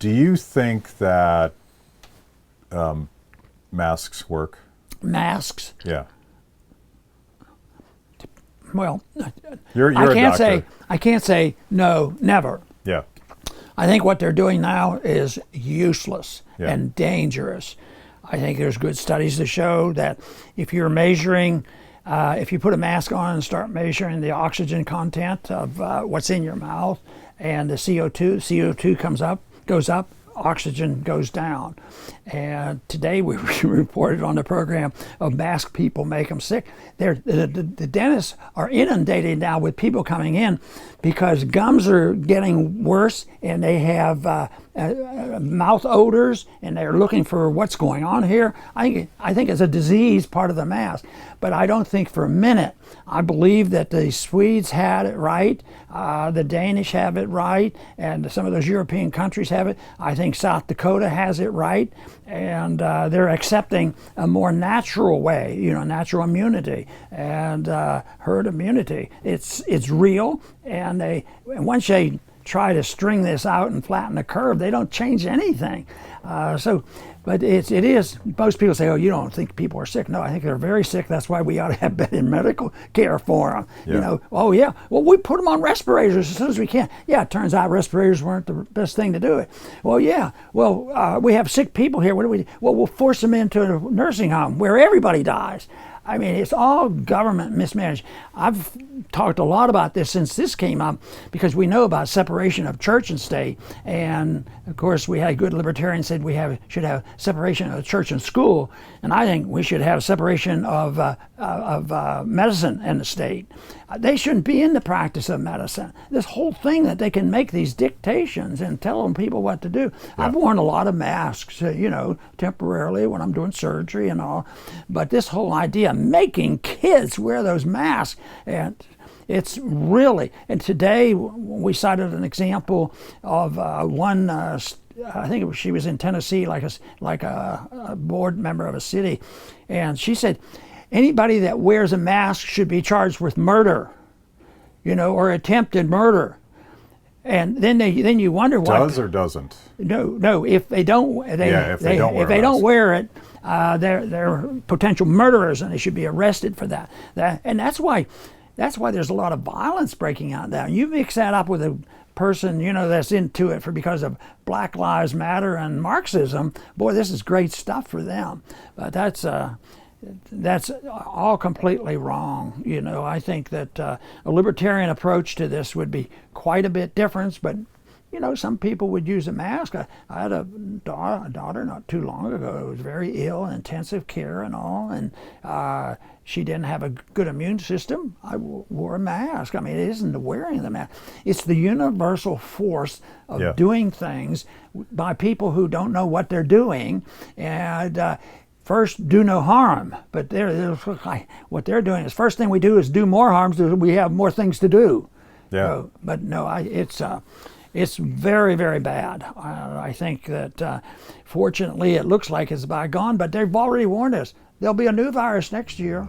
Do you think that masks work? Masks? Yeah. Well, You're I a can't doctor. I can't say no, never. Yeah. I think what they're doing now is useless Yeah. and dangerous. I think there's good studies to show that if you're measuring, if you put a mask on and start measuring the oxygen content of what's in your mouth and the CO2 goes up, oxygen goes down. And today we reported on the program of masked people make them sick. The dentists are inundated now with people coming in because gums are getting worse and they have mouth odors and they're looking for what's going on here. I think it's a disease part of the mask, but I don't think for a minute. I believe that the Swedes had it right, the Danish have it right, and some of those European countries have it. I think South Dakota has it right, and they're accepting a more natural way, natural immunity and herd immunity. It's real, and once they try to string this out and flatten the curve, they don't change anything. But it is, most people say, oh, you don't think people are sick. No, I think they're very sick. That's why we ought to have better medical care for them. Yeah. Oh yeah, well, we put them on respirators as soon as we can. Yeah, it turns out respirators weren't the best thing to do it. Well, yeah, we have sick people here. What do we do? Well, we'll force them into a nursing home where everybody dies. I mean, it's all government mismanaged. I've talked a lot about this since this came up because we know about separation of church and state. And of course, we had good libertarians said we should have separation of church and school. And I think we should have separation of medicine and the state. They shouldn't be in the practice of medicine. This whole thing that they can make these dictations and tell people what to do. Yeah. I've worn a lot of masks, temporarily when I'm doing surgery and all. But this whole idea of making kids wear those masks, and it's really, and today we cited an example of one, I think she was in Tennessee, like a board member of a city, and she said, anybody that wears a mask should be charged with murder, or attempted murder. And then you wonder what does or doesn't. No. If they don't, if they don't wear it, they're potential murderers, and they should be arrested for that. And that's why there's a lot of violence breaking out now. You mix that up with a person that's into it because of Black Lives Matter and Marxism. Boy, this is great stuff for them. But that's all completely wrong. I think that a libertarian approach to this would be quite a bit different, but some people would use a mask. I had a daughter not too long ago who was very ill, intensive care and all, and she didn't have a good immune system. I wore a mask. I mean, it isn't the wearing of the mask. It's the universal force of doing things by people who don't know what they're doing, and first, do no harm. But what they're doing is, first thing we do is do more harm so we have more things to do. Yeah. But no, it's very, very bad. I think that fortunately it looks like it's bygone, but they've already warned us. There'll be a new virus next year.